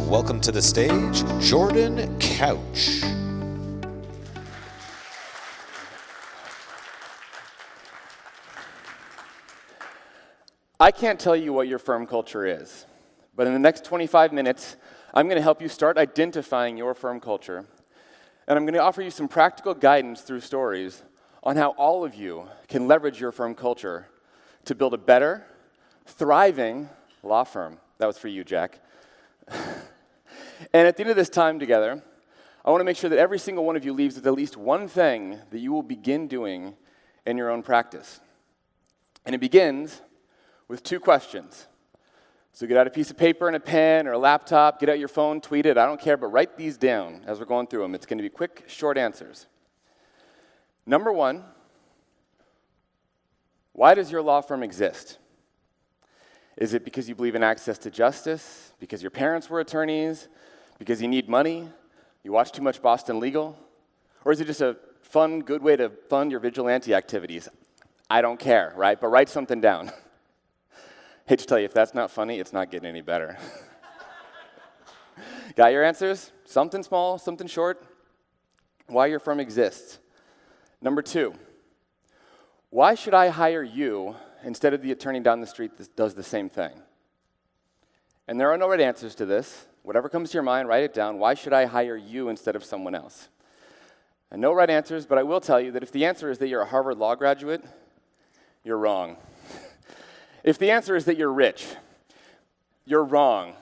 welcome to the stage, Jordan Couch. I can't tell you what your firm culture is, but in the next 25 minutes, I'm going to help you start identifying your firm culture, and I'm going to offer you some practical guidance through stories on how all of you can leverage your firm culture to build a better, thriving law firm. That was for you, Jack. And at the end of this time together, I want to make sure that every single one of you leaves with at least one thing that you will begin doing in your own practice. And it begins with two questions. So get out a piece of paper and a pen or a laptop, get out your phone, tweet it, I don't care, but write these down as we're going through them. It's going to be quick, short answers. Number one, why does your law firm exist? Is it because you believe in access to justice? Because your parents were attorneys? Because you need money? You watch too much Boston Legal? Or is it just a fun, good way to fund your vigilante activities? I don't care, right? But write something down. Hate to tell you, if that's not funny, it's not getting any better. Got your answers? Something small, something short? Why your firm exists. Number two, why should I hire you instead of the attorney down the street that does the same thing? And there are no right answers to this. Whatever comes to your mind, write it down. Why should I hire you instead of someone else? And no right answers, but I will tell you that if the answer is that you're a Harvard Law graduate, you're wrong. If the answer is that you're rich, you're wrong.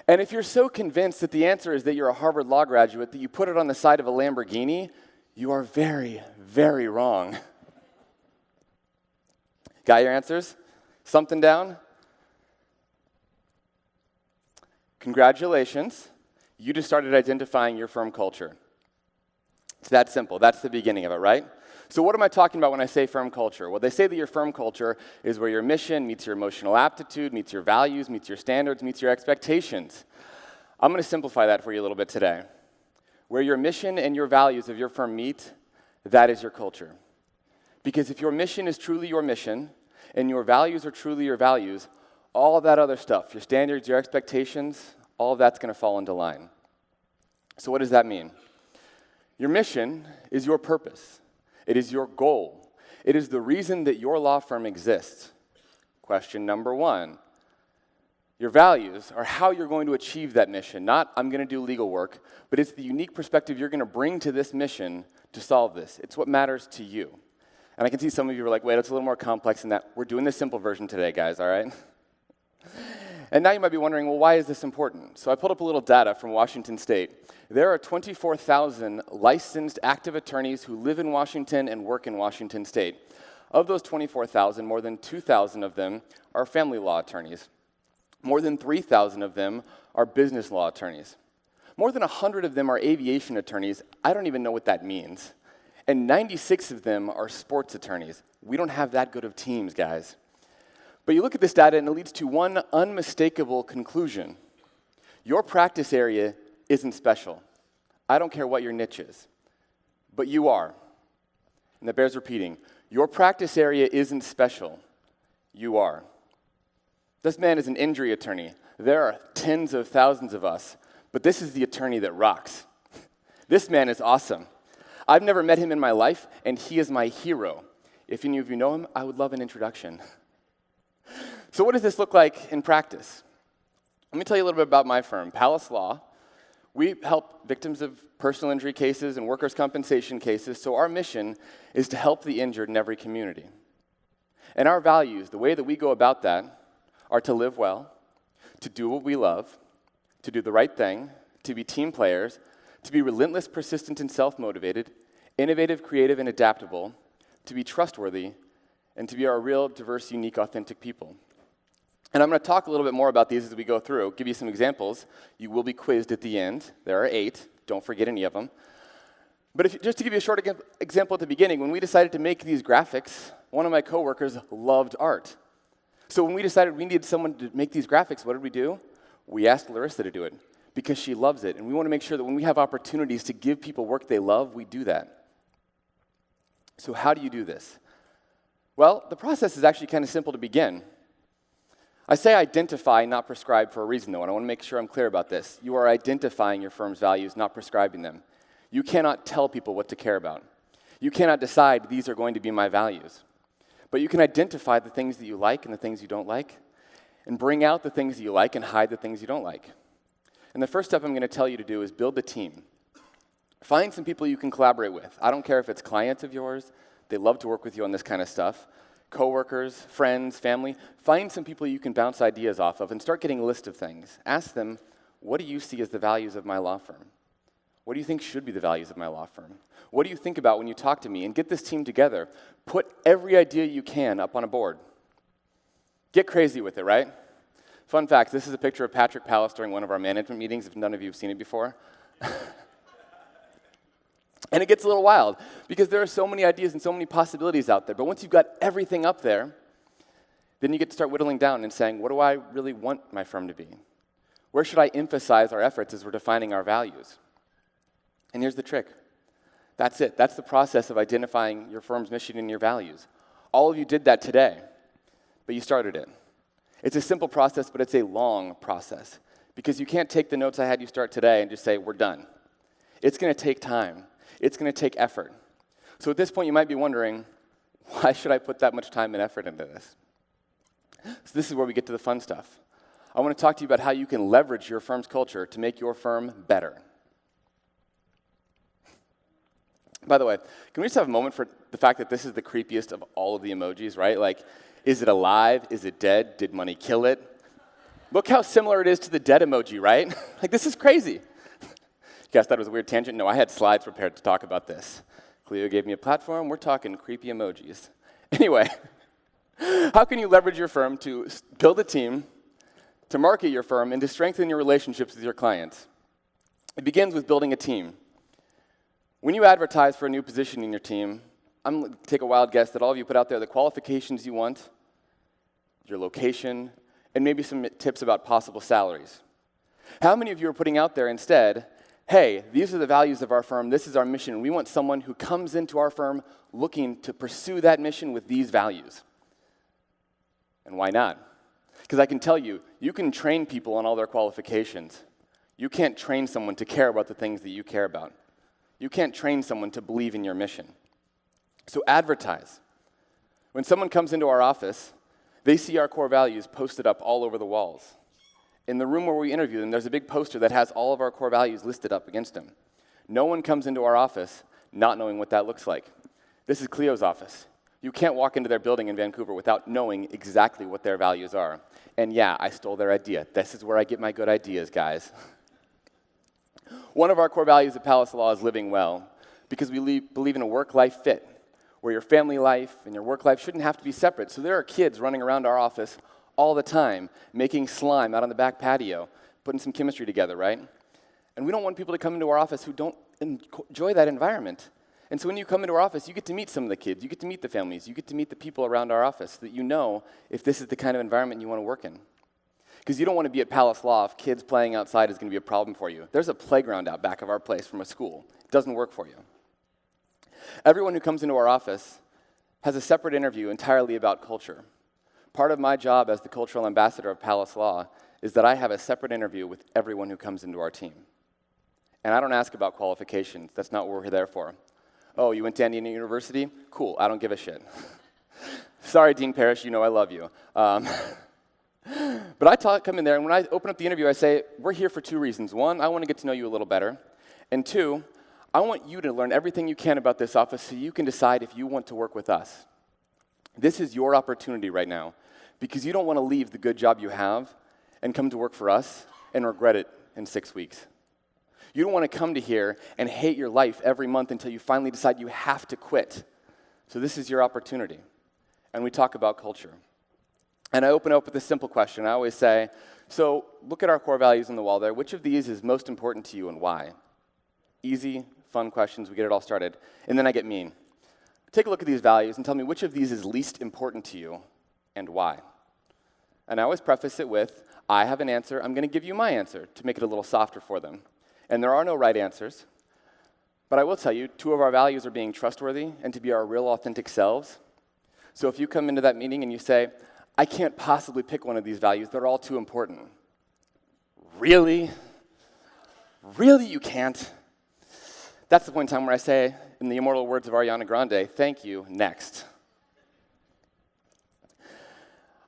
And if you're so convinced that the answer is that you're a Harvard Law graduate that you put it on the side of a Lamborghini, you are very, very wrong. Got your answers? Something down? Congratulations. You just started identifying your firm culture. It's that simple. That's the beginning of it, right? So what am I talking about when I say firm culture? Well, they say that your firm culture is where your mission meets your emotional aptitude, meets your values, meets your standards, meets your expectations. I'm going to simplify that for you a little bit today. Where your mission and your values of your firm meet, that is your culture. Because if your mission is truly your mission, and your values are truly your values, all of that other stuff, your standards, your expectations, all of that's going to fall into line. So what does that mean? Your mission is your purpose. It is your goal. It is the reason that your law firm exists. Question number one. Your values are how you're going to achieve that mission. Not, I'm going to do legal work, but it's the unique perspective you're going to bring to this mission to solve this. It's what matters to you. And I can see some of you are like, wait, it's a little more complex than that. We're doing the simple version today, guys, all right? And now you might be wondering, well, why is this important? So I pulled up a little data from Washington State. There are 24,000 licensed active attorneys who live in Washington and work in Washington State. Of those 24,000, more than 2,000 of them are family law attorneys. More than 3,000 of them are business law attorneys. More than 100 of them are aviation attorneys. I don't even know what that means. And 96 of them are sports attorneys. We don't have that good of teams, guys. But you look at this data and it leads to one unmistakable conclusion. Your practice area isn't special. I don't care what your niche is, but you are. And that bears repeating. Your practice area isn't special. You are. This man is an injury attorney. There are tens of thousands of us, but this is the attorney that rocks. This man is awesome. I've never met him in my life, and he is my hero. If any of you know him, I would love an introduction. So what does this look like in practice? Let me tell you a little bit about my firm, Palace Law. We help victims of personal injury cases and workers' compensation cases, so our mission is to help the injured in every community. And our values, the way that we go about that, are to live well, to do what we love, to do the right thing, to be team players, to be relentless, persistent, and self-motivated, innovative, creative, and adaptable, to be trustworthy, and to be our real, diverse, unique, authentic people. And I'm going to talk a little bit more about these as we go through, give you some examples. You will be quizzed at the end. There are 8. Don't forget any of them. But just to give you a short example at the beginning, when we decided to make these graphics, one of my coworkers loved art. So when we decided we needed someone to make these graphics, what did we do? We asked Larissa to do it because she loves it. And we want to make sure that when we have opportunities to give people work they love, we do that. So how do you do this? Well, the process is actually kind of simple to begin. I say identify, not prescribe for a reason, though, and I want to make sure I'm clear about this. You are identifying your firm's values, not prescribing them. You cannot tell people what to care about. You cannot decide these are going to be my values. But you can identify the things that you like and the things you don't like, and bring out the things that you like and hide the things you don't like. And the first step I'm going to tell you to do is build a team. Find some people you can collaborate with. I don't care if it's clients of yours. They love to work with you on this kind of stuff. Coworkers, friends, family. Find some people you can bounce ideas off of and start getting a list of things. Ask them, what do you see as the values of my law firm? What do you think should be the values of my law firm? What do you think about when you talk to me? And get this team together. Put every idea you can up on a board. Get crazy with it, right? Fun fact, this is a picture of Patrick Palace during one of our management meetings, if none of you have seen it before. And it gets a little wild, because there are so many ideas and so many possibilities out there. But once you've got everything up there, then you get to start whittling down and saying, what do I really want my firm to be? Where should I emphasize our efforts as we're defining our values? And here's the trick. That's it. That's the process of identifying your firm's mission and your values. All of you did that today, but you started it. It's a simple process, but it's a long process, because you can't take the notes I had you start today and just say, we're done. It's going to take time. It's going to take effort. So at this point, you might be wondering, why should I put that much time and effort into this? So this is where we get to the fun stuff. I want to talk to you about how you can leverage your firm's culture to make your firm better. By the way, can we just have a moment for the fact that this is the creepiest of all of the emojis, right? Like, is it alive? Is it dead? Did money kill it? Look how similar it is to the dead emoji, right? Like, this is crazy. You guys thought it was a weird tangent? No, I had slides prepared to talk about this. Clio gave me a platform. We're talking creepy emojis. Anyway, how can you leverage your firm to build a team, to market your firm, and to strengthen your relationships with your clients? It begins with building a team. When you advertise for a new position in your team, I'm going to take a wild guess that all of you put out there the qualifications you want, your location, and maybe some tips about possible salaries. How many of you are putting out there instead, hey, these are the values of our firm, this is our mission, and we want someone who comes into our firm looking to pursue that mission with these values? And why not? Because I can tell you, you can train people on all their qualifications. You can't train someone to care about the things that you care about. You can't train someone to believe in your mission. So advertise. When someone comes into our office, they see our core values posted up all over the walls. In the room where we interview them, there's a big poster that has all of our core values listed up against them. No one comes into our office not knowing what that looks like. This is Clio's office. You can't walk into their building in Vancouver without knowing exactly what their values are. And yeah, I stole their idea. This is where I get my good ideas, guys. One of our core values at Palace Law is living well, because we believe in a work-life fit, where your family life and your work life shouldn't have to be separate. So there are kids running around our office all the time, making slime out on the back patio, putting some chemistry together, right? And we don't want people to come into our office who don't enjoy that environment. And so when you come into our office, you get to meet some of the kids, you get to meet the families, you get to meet the people around our office, so that you know if this is the kind of environment you want to work in. Because you don't want to be at Palace Law if kids playing outside is going to be a problem for you. There's a playground out back of our place from a school. It doesn't work for you. Everyone who comes into our office has a separate interview entirely about culture. Part of my job as the cultural ambassador of Palace Law is that I have a separate interview with everyone who comes into our team. And I don't ask about qualifications. That's not what we're there for. Oh, you went to Indiana University? Cool, I don't give a shit. Sorry, Dean Parrish, you know I love you. But I come in there, and when I open up the interview, I say, we're here for two reasons. One, I want to get to know you a little better. And two, I want you to learn everything you can about this office so you can decide if you want to work with us. This is your opportunity right now, because you don't want to leave the good job you have and come to work for us and regret it in 6 weeks. You don't want to come to here and hate your life every month until you finally decide you have to quit. So this is your opportunity. And we talk about culture. And I open up with a simple question. I always say, so look at our core values on the wall there. Which of these is most important to you and why? Easy, fun questions. We get it all started. And then I get mean. Take a look at these values and tell me which of these is least important to you and why. And I always preface it with, I have an answer. I'm going to give you my answer to make it a little softer for them. And there are no right answers. But I will tell you, two of our values are being trustworthy and to be our real authentic selves. So if you come into that meeting and you say, I can't possibly pick one of these values. They're all too important. Really? Really, you can't? That's the point in time where I say, in the immortal words of Ariana Grande, thank you, next.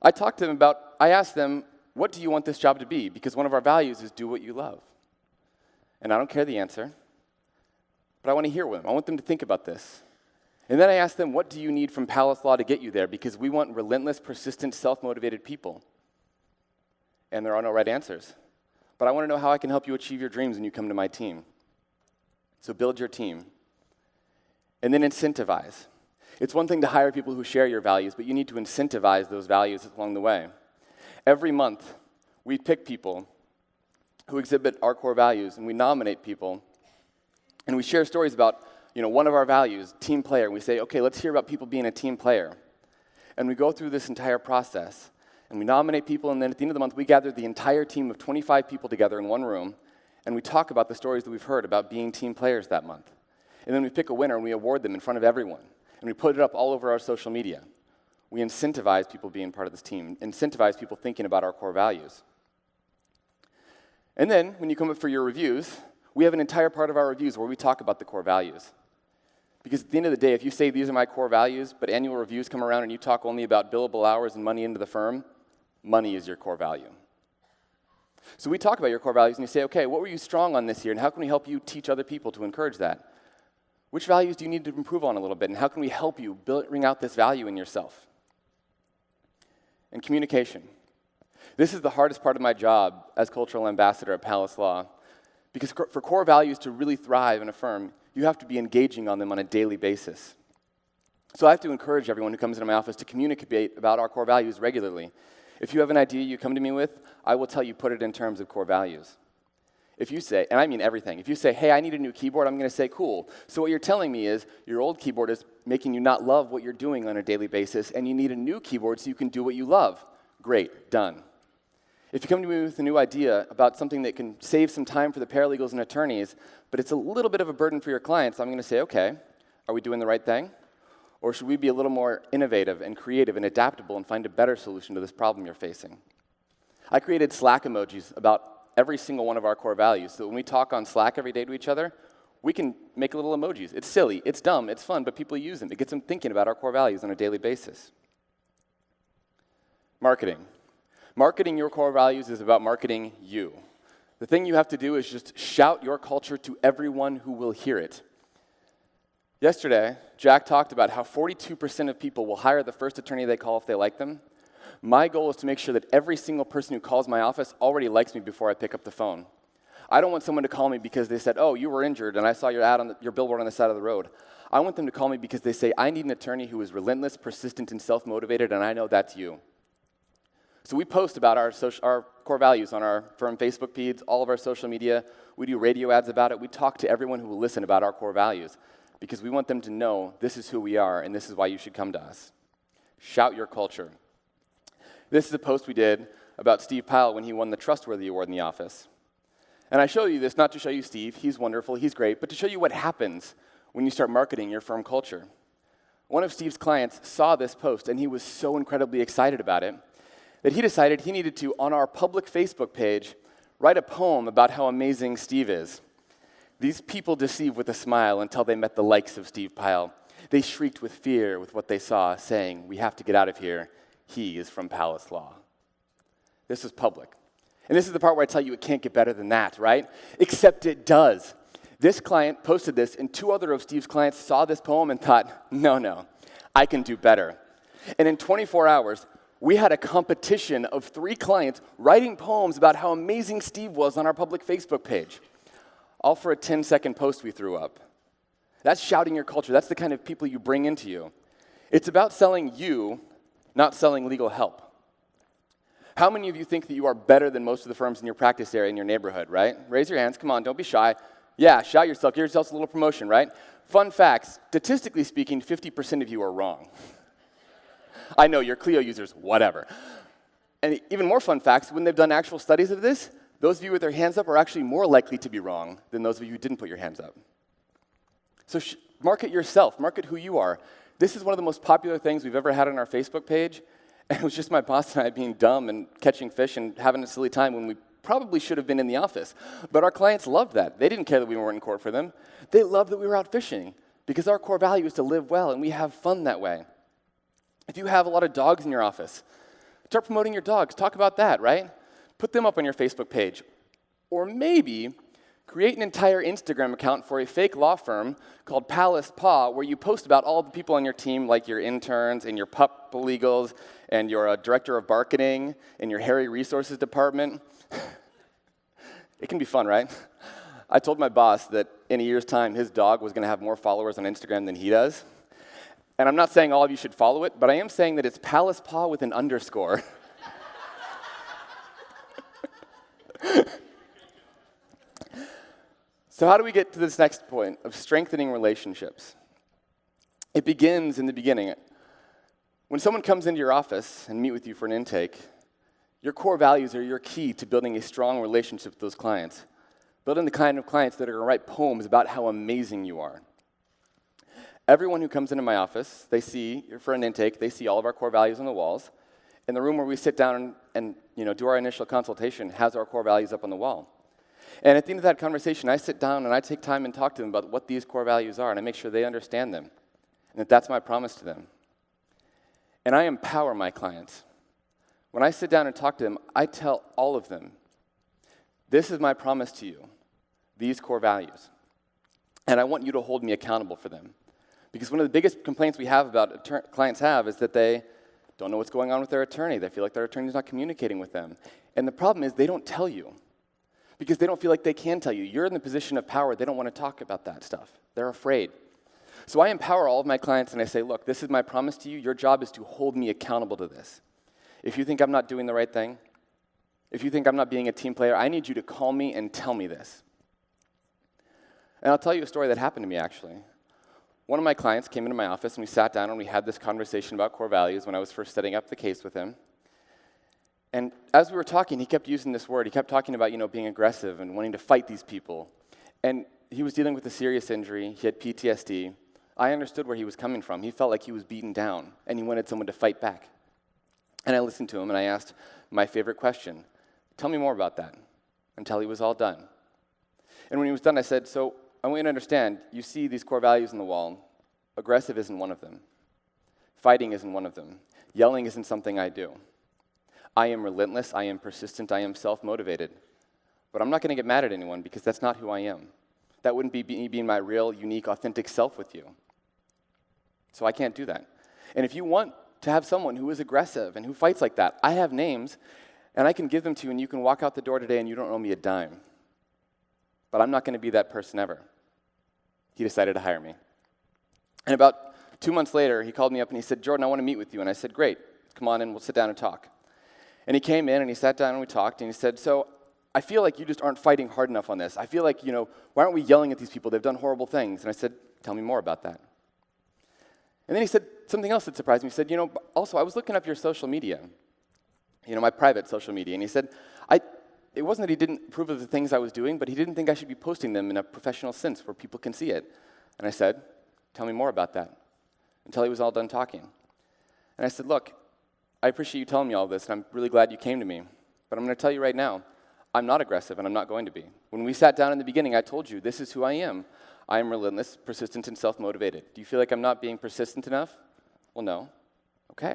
I asked them, what do you want this job to be? Because one of our values is do what you love. And I don't care the answer, but I want to hear them. I want them to think about this. And then I asked them, what do you need from Palace Law to get you there? Because we want relentless, persistent, self-motivated people. And there are no right answers. But I want to know how I can help you achieve your dreams when you come to my team. So build your team. And then incentivize. It's one thing to hire people who share your values, but you need to incentivize those values along the way. Every month, we pick people who exhibit our core values, and we nominate people, and we share stories about, one of our values, team player, and we say, okay, let's hear about people being a team player. And we go through this entire process, and we nominate people, and then at the end of the month, we gather the entire team of 25 people together in one room, and we talk about the stories that we've heard about being team players that month. And then we pick a winner, and we award them in front of everyone, and we put it up all over our social media. We incentivize people being part of this team, incentivize people thinking about our core values. And then, when you come up for your reviews, we have an entire part of our reviews where we talk about the core values. Because at the end of the day, if you say these are my core values, but annual reviews come around and you talk only about billable hours and money into the firm, money is your core value. So we talk about your core values and you say, okay, what were you strong on this year, and how can we help you teach other people to encourage that? Which values do you need to improve on a little bring out we help you bring out this value in yourself? And communication. This is the hardest part of my job as cultural ambassador at Palace Law, because for core values to really thrive in a firm, you have to be engaging on them on a daily basis. So I have to encourage everyone who comes into my office to communicate about our core values regularly. If you have an idea you come to me with, I will tell you put it in terms of core values. If you say, and I mean everything, if you say, hey, I need a new keyboard, I'm going to say, cool. So what you're telling me is your old keyboard is making you not love what you're doing on a daily basis, and you need a new keyboard so you can do what you love. Great, done. If you come to me with a new idea about something that can save some time for the paralegals and attorneys, but it's a little bit of a burden for your clients, I'm going to say, okay, are we doing the right thing? Or should we be a little more innovative and creative and adaptable and find a better solution to this problem you're facing? I created Slack emojis about every single one of our core values, so when we talk on Slack every day to each other, we can make little emojis. It's silly, it's dumb, it's fun, but people use them. It gets them thinking about our core values on a daily basis. Marketing. Marketing your core values is about marketing you. The thing you have to do is just shout your culture to everyone who will hear it. Yesterday, Jack talked about how 42% of people will hire the first attorney they call if they like them. My goal is to make sure that every single person who calls my office already likes me before I pick up the phone. I don't want someone to call me because they said, oh, you were injured and I saw your ad on your billboard on the side of the road. I want them to call me because they say, I need an attorney who is relentless, persistent, and self-motivated, and I know that's you. So we post about our core values on our firm Facebook feeds, all of our social media. We do radio ads about it. We talk to everyone who will listen about our core values because we want them to know this is who we are and this is why you should come to us. Shout your culture. This is a post we did about Steve Pyle when he won the Trustworthy Award in the office. And I show you this not to show you Steve, he's wonderful, he's great, but to show you what happens when you start marketing your firm culture. One of Steve's clients saw this post and he was so incredibly excited about it that he decided he needed to, on our public Facebook page, write a poem about how amazing Steve is. These people deceived with a smile until they met the likes of Steve Pyle. They shrieked with fear with what they saw, saying, we have to get out of here. He is from Palace Law. This is public. And this is the part where I tell you it can't get better than that, right? Except it does. This client posted this, and 2 other of Steve's clients saw this poem and thought, no, I can do better. And in 24 hours, we had a competition of 3 clients writing poems about how amazing Steve was on our public Facebook page, all for a 10-second post we threw up. That's shouting your culture. That's the kind of people you bring into you. It's about selling you, not selling legal help. How many of you think that you are better than most of the firms in your practice area in your neighborhood, right? Raise your hands. Come on, don't be shy. Yeah, shout yourself. Give yourself a little promotion, right? Fun facts. Statistically speaking, 50% of you are wrong. I know, you're Clio users, whatever. And even more fun facts, when they've done actual studies of this, those of you with their hands up are actually more likely to be wrong than those of you who didn't put your hands up. So market yourself, market who you are. This is one of the most popular things we've ever had on our Facebook page, And it was just my boss and I being dumb and catching fish and having a silly time when we probably should have been in the office. But our clients loved that. They didn't care that we weren't in court for them. They loved that we were out fishing because our core value is to live well and we have fun that way. If you have a lot of dogs in your office, start promoting your dogs. Talk about that, right? Put them up on your Facebook page. Or maybe create an entire Instagram account for a fake law firm called Palace Paw where you post about all the people on your team, like your interns and your pup illegals and your director of marketing and your hairy resources department. It can be fun, right? I told my boss that in a year's time, his dog was going to have more followers on Instagram than he does. And I'm not saying all of you should follow it, but I am saying that it's Palace Paw with an underscore. So how do we get to this next point of strengthening relationships? It begins in the beginning. When someone comes into your office and meet with you for an intake, your core values are your key to building a strong relationship with those clients. Building the kind of clients that are going to write poems about how amazing you are. Everyone who comes into my office, they see, for an intake, they see all of our core values on the walls. And the room where we sit down and do our initial consultation has our core values up on the wall. And at the end of that conversation, I sit down and I take time and talk to them about what these core values are, and I make sure they understand them, and that that's my promise to them. And I empower my clients. When I sit down and talk to them, I tell all of them, this is my promise to you, these core values. And I want you to hold me accountable for them. Because one of the biggest complaints we have about clients have is that they don't know what's going on with their attorney. They feel like their attorney's not communicating with them. And the problem is they don't tell you because they don't feel like they can tell you. You're in the position of power. They don't want to talk about that stuff. They're afraid. So I empower all of my clients and I say, look, this is my promise to you. Your job is to hold me accountable to this. If you think I'm not doing the right thing, if you think I'm not being a team player, I need you to call me and tell me this. And I'll tell you a story that happened to me, actually. One of my clients came into my office, and we sat down, and we had this conversation about core values when I was first setting up the case with him. And as we were talking, he kept using this word. He kept talking about, being aggressive and wanting to fight these people. And he was dealing with a serious injury. He had PTSD. I understood where he was coming from. He felt like he was beaten down, and he wanted someone to fight back. And I listened to him, and I asked my favorite question, tell me more about that, until he was all done. And when he was done, I said, so I want you to understand, you see these core values on the wall. Aggressive isn't one of them. Fighting isn't one of them. Yelling isn't something I do. I am relentless, I am persistent, I am self-motivated. But I'm not going to get mad at anyone because that's not who I am. That wouldn't be me being my real, unique, authentic self with you. So I can't do that. And if you want to have someone who is aggressive and who fights like that, I have names, and I can give them to you, and you can walk out the door today and you don't owe me a dime. But I'm not going to be that person ever. He decided to hire me. And about 2 months later, he called me up and he said, Jordan, I want to meet with you. And I said, great, come on in, we'll sit down and talk. And he came in and he sat down and we talked, and he said, so I feel like you just aren't fighting hard enough on this. I feel like, why aren't we yelling at these people? They've done horrible things. And I said, tell me more about that. And then he said something else that surprised me. He said, also, I was looking up your social media, my private social media. And he said, it wasn't that he didn't approve of the things I was doing, but he didn't think I should be posting them in a professional sense where people can see it. And I said, tell me more about that, until he was all done talking. And I said, look, I appreciate you telling me all this, and I'm really glad you came to me. But I'm going to tell you right now, I'm not aggressive, and I'm not going to be. When we sat down in the beginning, I told you, this is who I am. I am relentless, persistent, and self-motivated. Do you feel like I'm not being persistent enough? Well, no. Okay.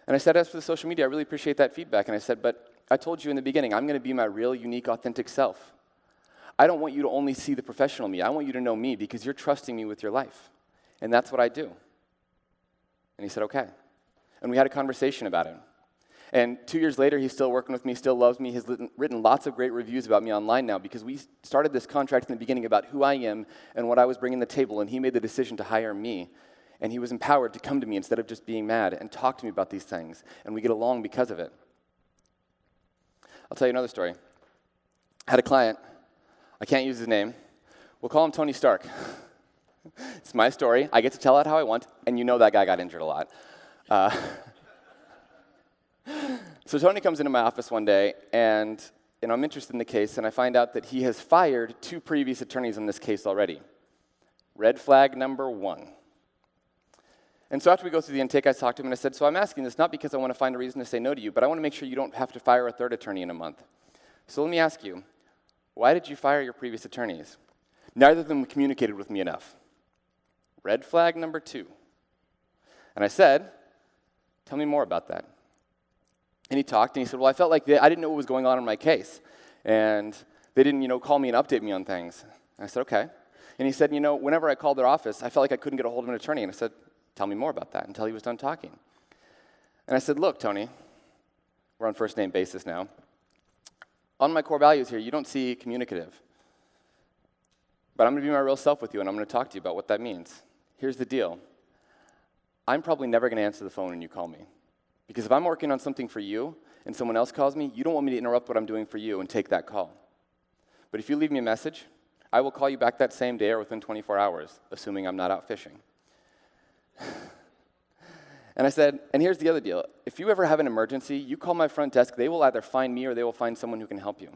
And I said, as for the social media, I really appreciate that feedback. And I said, but I told you in the beginning, I'm going to be my real, unique, authentic self. I don't want you to only see the professional me. I want you to know me because you're trusting me with your life. And that's what I do. And he said, okay. And we had a conversation about it. And 2 years later, he's still working with me, still loves me. He's written lots of great reviews about me online now because we started this contract in the beginning about who I am and what I was bringing to the table, and he made the decision to hire me. And he was empowered to come to me instead of just being mad and talk to me about these things. And we get along because of it. I'll tell you another story. I had a client. I can't use his name. We'll call him Tony Stark. It's my story. I get to tell it how I want, and that guy got injured a lot. So Tony comes into my office one day, and I'm interested in the case, and I find out that he has fired 2 previous attorneys on this case already. Red flag number 1. And so after we go through the intake, I talked to him and I said, so I'm asking this not because I want to find a reason to say no to you, but I want to make sure you don't have to fire a third attorney in a month. So let me ask you, why did you fire your previous attorneys? Neither of them communicated with me enough. Red flag number 2. And I said, tell me more about that. And he talked, and he said, well, I felt like I didn't know what was going on in my case. And they didn't, call me and update me on things. And I said, okay. And he said, whenever I called their office, I felt like I couldn't get a hold of an attorney. And I said, tell me more about that, until he was done talking. And I said, look, Tony, we're on first name basis now. On my core values here, you don't see communicative. But I'm going to be my real self with you, and I'm going to talk to you about what that means. Here's the deal. I'm probably never going to answer the phone when you call me. Because if I'm working on something for you and someone else calls me, you don't want me to interrupt what I'm doing for you and take that call. But if you leave me a message, I will call you back that same day or within 24 hours, assuming I'm not out fishing. And I said, and here's the other deal. If you ever have an emergency, you call my front desk, they will either find me or they will find someone who can help you.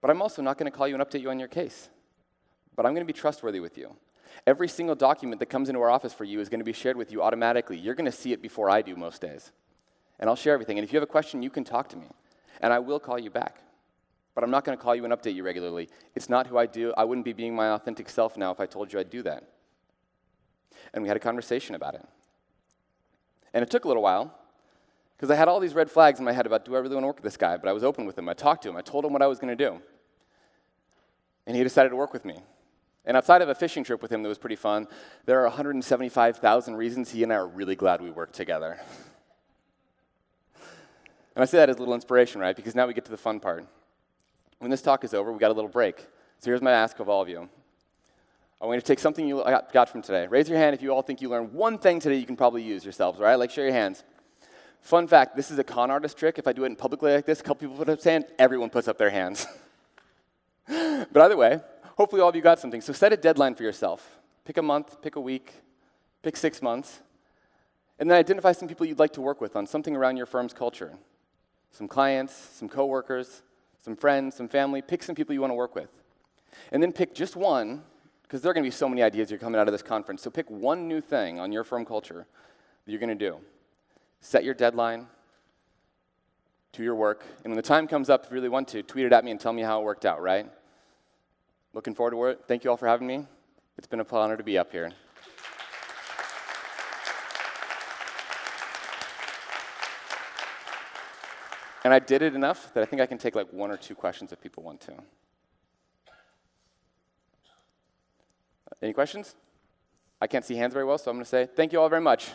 But I'm also not going to call you and update you on your case. But I'm going to be trustworthy with you. Every single document that comes into our office for you is going to be shared with you automatically. You're going to see it before I do most days. And I'll share everything. And if you have a question, you can talk to me. And I will call you back. But I'm not going to call you and update you regularly. It's not who I do. I wouldn't be being my authentic self now if I told you I'd do that. And we had a conversation about it. And it took a little while, because I had all these red flags in my head about, do I really want to work with this guy? But I was open with him. I talked to him. I told him what I was going to do. And he decided to work with me. And outside of a fishing trip with him that was pretty fun, there are 175,000 reasons he and I are really glad we worked together. And I say that as a little inspiration, right? Because now we get to the fun part. When this talk is over, we got a little break. So here's my ask of all of you. I want you to take something you got from today. Raise your hand if you all think you learned one thing today you can probably use yourselves, all right? Like, show your hands. Fun fact, this is a con artist trick. If I do it in publicly like this, a couple people put up their hand, everyone puts up their hands. But either way, hopefully all of you got something. So set a deadline for yourself. Pick a month, pick a week, pick 6 months, and then identify some people you'd like to work with on something around your firm's culture. Some clients, some coworkers, some friends, some family. Pick some people you want to work with. And then pick just one, because there are going to be so many ideas you're coming out of this conference. So pick one new thing on your firm culture that you're going to do. Set your deadline to your work. And when the time comes up, if you really want to, tweet it at me and tell me how it worked out, right? Looking forward to it. Thank you all for having me. It's been an honor to be up here. And I did it enough that I think I can take like 1 or 2 questions if people want to. Any questions? I can't see hands very well, so I'm going to say thank you all very much.